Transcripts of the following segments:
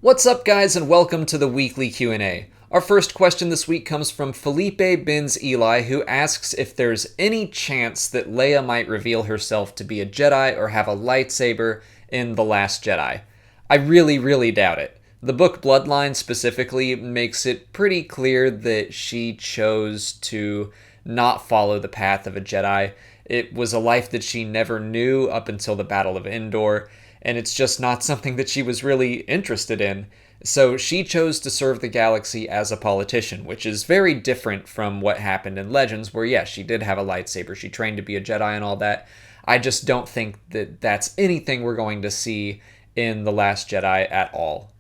What's up, guys, and welcome to the weekly Q&A. Our first question this week comes from Felipe Benz Eli, who asks if there's any chance that Leia might reveal herself to be a Jedi or have a lightsaber in The Last Jedi. I really doubt it. The book Bloodline specifically makes it pretty clear that she chose to not follow the path of a Jedi. It was a life that she never knew up until the Battle of Endor, and it's just not something that she was really interested in. So she chose to serve the galaxy as a politician, which is very different from what happened in Legends, where yes, she did have a lightsaber, she trained to be a Jedi and all that. I just don't think that that's anything we're going to see in The Last Jedi at all.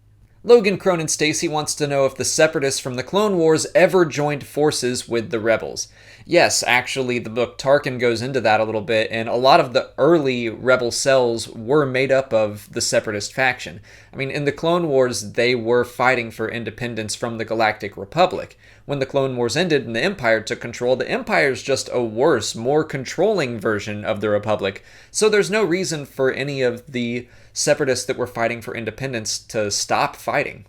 Logan Cronin Stacy wants to know if the Separatists from the Clone Wars ever joined forces with the Rebels. Yes, actually, the book Tarkin goes into that a little bit, and a lot of the early Rebel cells were made up of the Separatist faction. I mean, in the Clone Wars, they were fighting for independence from the Galactic Republic. When the Clone Wars ended and the Empire took control, the Empire's just a worse, more controlling version of the Republic, so there's no reason for any of the Separatists that were fighting for independence to stop fighting.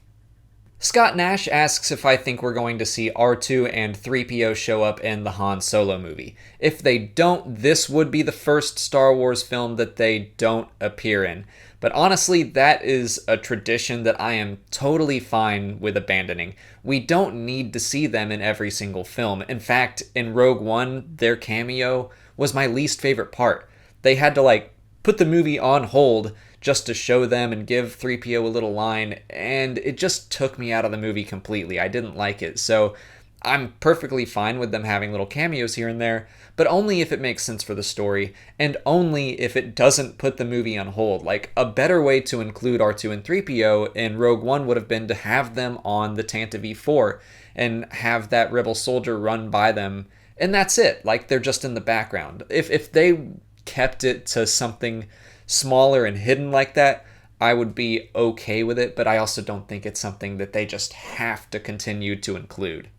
Scott Nash asks if I think we're going to see R2 and 3PO show up in the Han Solo movie. If they don't, this would be the first Star Wars film that they don't appear in. But honestly, that is a tradition that I am totally fine with abandoning. We don't need to see them in every single film. In fact, in Rogue One, their cameo was my least favorite part. They had to put the movie on hold just to show them and give 3PO a little line, and it just took me out of the movie completely. I didn't like it, so I'm perfectly fine with them having little cameos here and there, but only if it makes sense for the story, and only if it doesn't put the movie on hold. Like, a better way to include R2 and 3PO in Rogue One would have been to have them on the Tantive 4 and have that rebel soldier run by them, and that's it. Like, they're just in the background. If they kept it to something smaller and hidden like that, I would be okay with it, but I also don't think it's something that they just have to continue to include.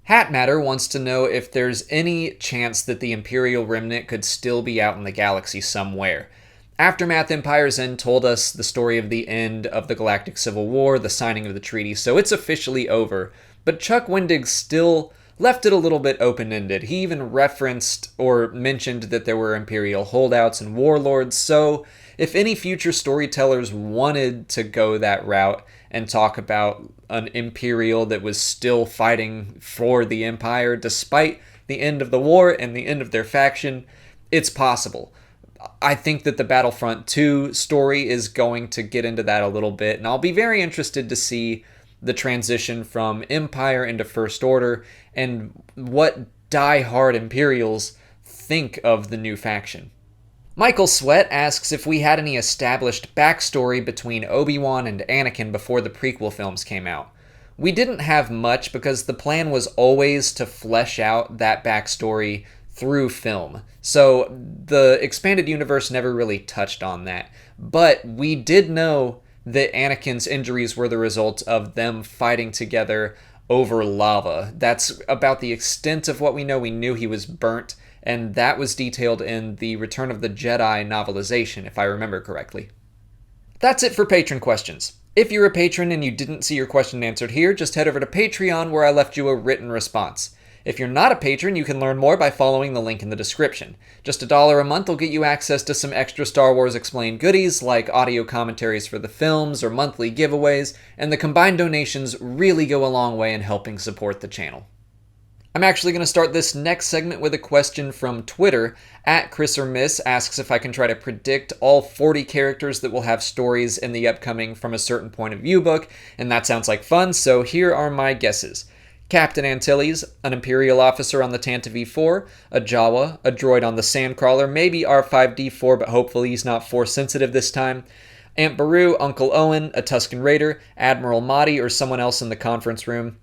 Hat Matter wants to know if there's any chance that the Imperial Remnant could still be out in the galaxy somewhere. Aftermath Empire's End told us the story of the end of the Galactic Civil War, the signing of the treaty, so it's officially over, but Chuck Wendig still left it a little bit open-ended. He even referenced or mentioned that there were Imperial holdouts and warlords, so if any future storytellers wanted to go that route and talk about an Imperial that was still fighting for the Empire despite the end of the war and the end of their faction, it's possible. I think that the Battlefront 2 story is going to get into that a little bit, and I'll be very interested to see the transition from Empire into First Order, and what die-hard Imperials think of the new faction. Michael Sweat asks if we had any established backstory between Obi-Wan and Anakin before the prequel films came out. We didn't have much because the plan was always to flesh out that backstory through film, so the expanded universe never really touched on that. But we did know that Anakin's injuries were the result of them fighting together over lava. That's about the extent of what we know. We knew he was burnt, and that was detailed in the Return of the Jedi novelization, if I remember correctly. That's it for patron questions. If you're a patron and you didn't see your question answered here, just head over to Patreon, where I left you a written response. If you're not a patron, you can learn more by following the link in the description. Just $1 a month will get you access to some extra Star Wars Explained goodies, like audio commentaries for the films or monthly giveaways, and the combined donations really go a long way in helping support the channel. I'm actually going to start this next segment with a question from Twitter. @ChrisOrMiss asks if I can try to predict all 40 characters that will have stories in the upcoming From a Certain Point of View book, and that sounds like fun, so here are my guesses. Captain Antilles, an Imperial officer on the Tantive 4, a Jawa, a droid on the Sandcrawler, maybe R5-D4, but hopefully he's not Force-sensitive this time, Aunt Beru, Uncle Owen, a Tusken Raider, Admiral Mahdi, or someone else in the conference room.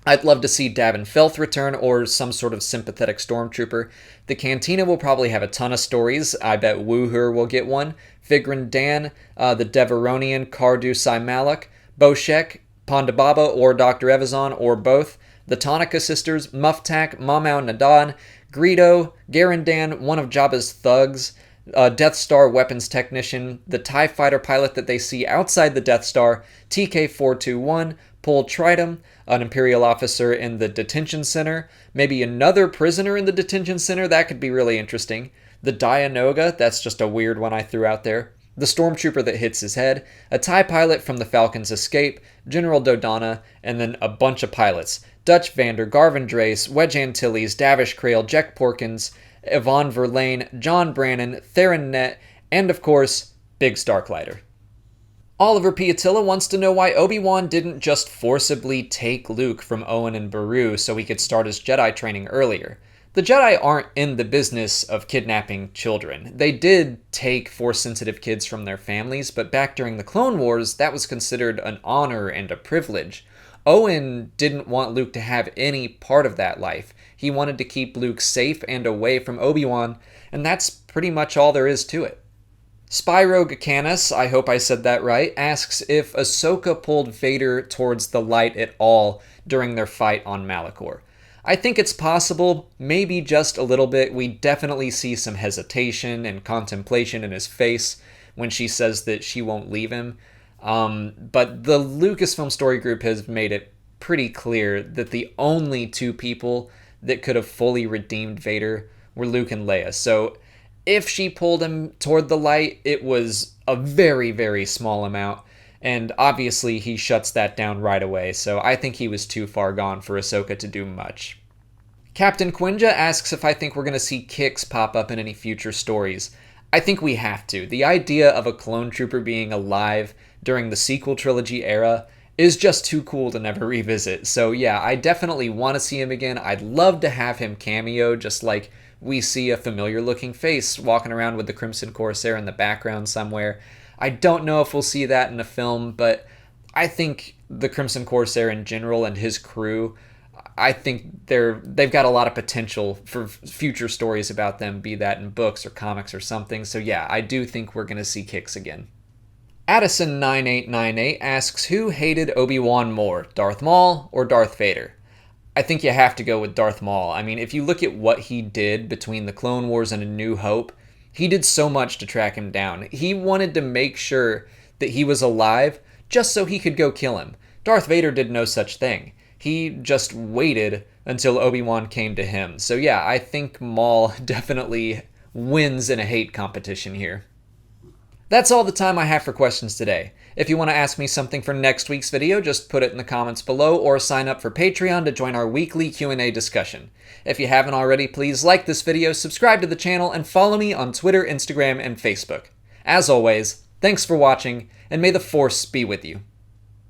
I'd love to see Davin Felth return, or some sort of sympathetic stormtrooper. The Cantina will probably have a ton of stories. I bet Wooher will get one. Figrin Dan, the Deveronian, Kardu Sai Malak, Boshek, Ponda Baba, or Dr. Evazan, or both. The Tonica sisters, Muftak, Mamau Nadan, Greedo, Garandan, one of Jabba's thugs, Death Star weapons technician, the TIE fighter pilot that they see outside the Death Star, TK-421, Pol Tritum, an Imperial officer in the detention center, maybe another prisoner in the detention center, that could be really interesting. The Dianoga, that's just a weird one I threw out there. The stormtrooper that hits his head, a TIE pilot from the Falcon's escape, General Dodonna, and then a bunch of pilots. Dutch Vander, Garvin Drace, Wedge Antilles, Davish Krail, Jack Porkins, Yvonne Verlaine, John Brannon, Theron Nett, and of course, Big Starklighter. Oliver P. Attila wants to know why Obi-Wan didn't just forcibly take Luke from Owen and Beru so he could start his Jedi training earlier. The Jedi aren't in the business of kidnapping children. They did take Force-sensitive kids from their families, but back during the Clone Wars, that was considered an honor and a privilege. Owen didn't want Luke to have any part of that life. He wanted to keep Luke safe and away from Obi-Wan, and that's pretty much all there is to it. Spyro Canis, I hope I said that right, asks if Ahsoka pulled Vader towards the light at all during their fight on Malachor. I think it's possible, maybe just a little bit. We definitely see some hesitation and contemplation in his face when she says that she won't leave him. But the Lucasfilm Story Group has made it pretty clear that the only two people that could have fully redeemed Vader were Luke and Leia. So if she pulled him toward the light, it was a very, very small amount. And obviously he shuts that down right away, so I think he was too far gone for Ahsoka to do much. Captain Quinja asks if I think we're going to see Kix pop up in any future stories. I think we have to. The idea of a clone trooper being alive during the sequel trilogy era is just too cool to never revisit. So yeah, I definitely want to see him again. I'd love to have him cameo, just like we see a familiar looking face walking around with the Crimson Corsair in the background somewhere. I don't know if we'll see that in a film, but I think the Crimson Corsair in general and his crew, I think they've got a lot of potential for future stories about them, be that in books or comics or something. So yeah, I do think we're going to see Kix again. Addison9898 asks, who hated Obi-Wan more, Darth Maul or Darth Vader? I think you have to go with Darth Maul. I mean, if you look at what he did between the Clone Wars and A New Hope, he did so much to track him down. He wanted to make sure that he was alive just so he could go kill him. Darth Vader did no such thing. He just waited until Obi-Wan came to him. So yeah, I think Maul definitely wins in a hate competition here. That's all the time I have for questions today. If you want to ask me something for next week's video, just put it in the comments below or sign up for Patreon to join our weekly Q&A discussion. If you haven't already, please like this video, subscribe to the channel, and follow me on Twitter, Instagram, and Facebook. As always, thanks for watching, and may the Force be with you.